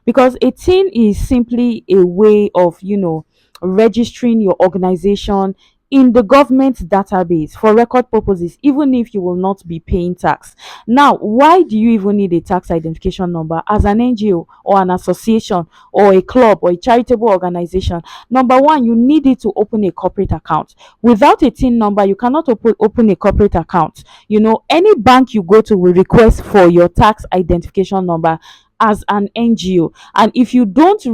because a tin is simply a way of registering your organization in the government database for record purposes, even if you will not be paying tax. Now, why do you even need a tax identification number as an NGO or an association or a club or a charitable organization? Number one, you need it to open a corporate account. Without a tin number, you cannot open a corporate account. Any bank you go to will request for your tax identification number as an NGO. And if you don't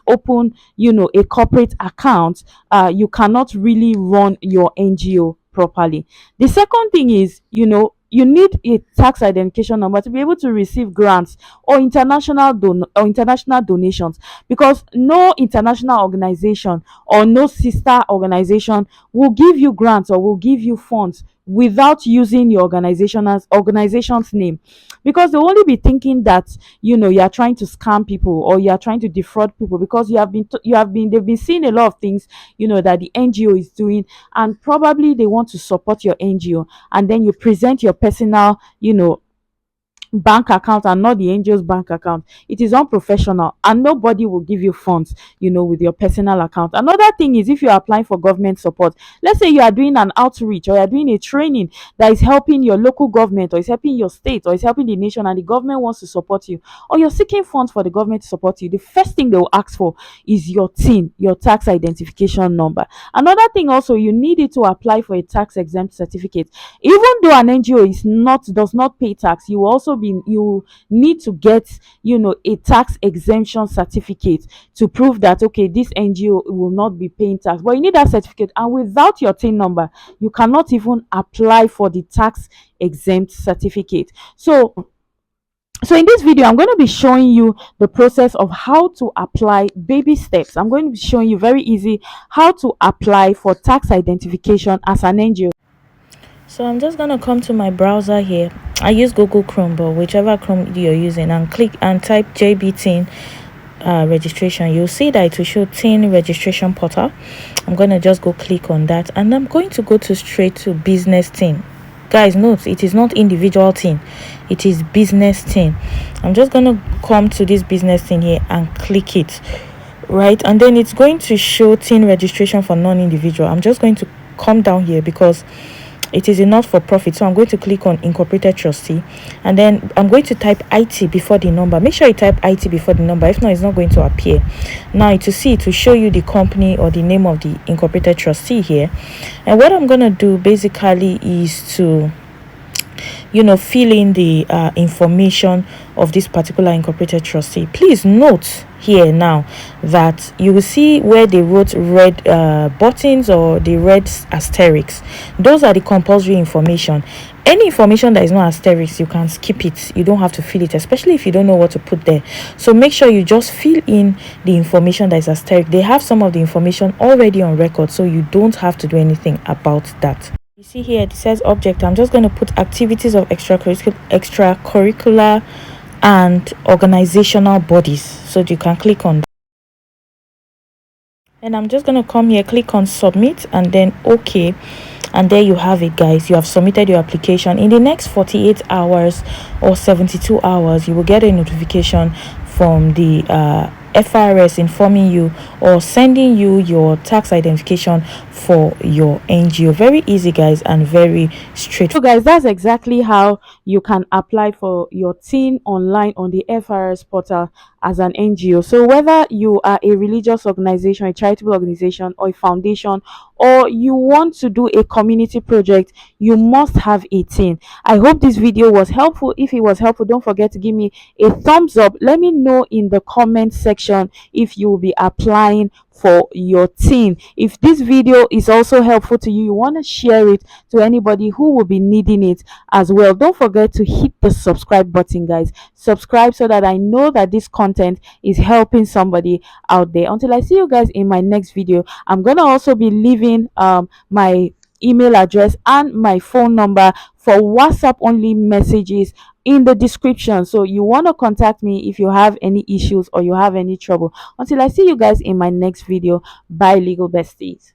open a corporate account, you cannot really run your NGO properly. The second thing is, you need a tax identification number to be able to receive grants or international donations, because no international organization or no sister organization will give you grants or will give you funds without using your organization's name, because they'll only be thinking that you are trying to scam people or you are trying to defraud people, because they've been seeing a lot of things that the NGO is doing, and probably they want to support your NGO, and then you present your personal bank account and not the NGO's bank account. It is unprofessional, and nobody will give you funds with your personal account. Another thing is, if you are applying for government support, let's say you are doing an outreach or you are doing a training that is helping your local government or is helping your state or is helping the nation, and the government wants to support you, or you're seeking funds for the government to support you, the first thing they will ask for is your TIN, your tax identification number. Another thing also, you need it to apply for a tax exempt certificate. Even though an NGO does not pay tax, you need to get a tax exemption certificate to prove that, okay, this NGO will not be paying tax. But you need that certificate, and without your TIN number, you cannot even apply for the tax exempt certificate. So in this video, I'm going to be showing you the process of how to apply, baby steps. I'm going to be showing you very easy how to apply for tax identification as an NGO. So I'm just gonna come to my browser here. I use Google Chrome, but whichever Chrome you're using, and click and type JBTIN registration. You'll see that it will show TIN registration portal. I'm gonna just go click on that, and I'm going to go straight to business TIN. Guys, note, it is not individual TIN, it is business TIN. I'm just gonna come to this business TIN here and click it, right? And then it's going to show TIN registration for non-individual. I'm just going to come down here because it is a not-for-profit, so I'm going to click on incorporated trustee, and then I'm going to type IT before the number. Make sure you type IT before the number, if not, it's not going to appear. Now to see, to show you the company or the name of the incorporated trustee here. And what I'm going to do basically is to fill in the information of this particular incorporated trustee. Please note here now that you will see where they wrote red buttons or the red asterisks. Those are the compulsory information. Any information that is not asterisk, you can skip it. You don't have to fill it, especially if you don't know what to put there. So make sure you just fill in the information that is asterisk. They have some of the information already on record, so you don't have to do anything about that. You see here, it says object. I'm just going to put activities of extracurricular and organizational bodies, so you can click on that. And I'm just going to come here, click on submit, and then okay. And there you have it, guys. You have submitted your application. In the next 48 hours or 72 hours, you will get a notification from the FRS informing you or sending you your tax identification for your NGO. Very easy, guys, and very straightforward. So guys, that's exactly how you can apply for your TIN online on the FRS portal as an NGO. So whether you are a religious organization, a charitable organization, or a foundation, or you want to do a community project, you must have a TIN. I hope this video was helpful. If it was helpful, don't forget to give me a thumbs up. Let me know in the comment section if you will be applying for your TIN. If this video is also helpful to you, you want to share it to anybody who will be needing it as well. Don't forget to hit the subscribe button, guys. Subscribe so that I know that this content is helping somebody out there. Until I see you guys in my next video, I'm gonna also be leaving my email address and my phone number for WhatsApp only messages in the description. So you want to contact me if you have any issues or you have any trouble. Until I see you guys in my next video, bye, legal besties.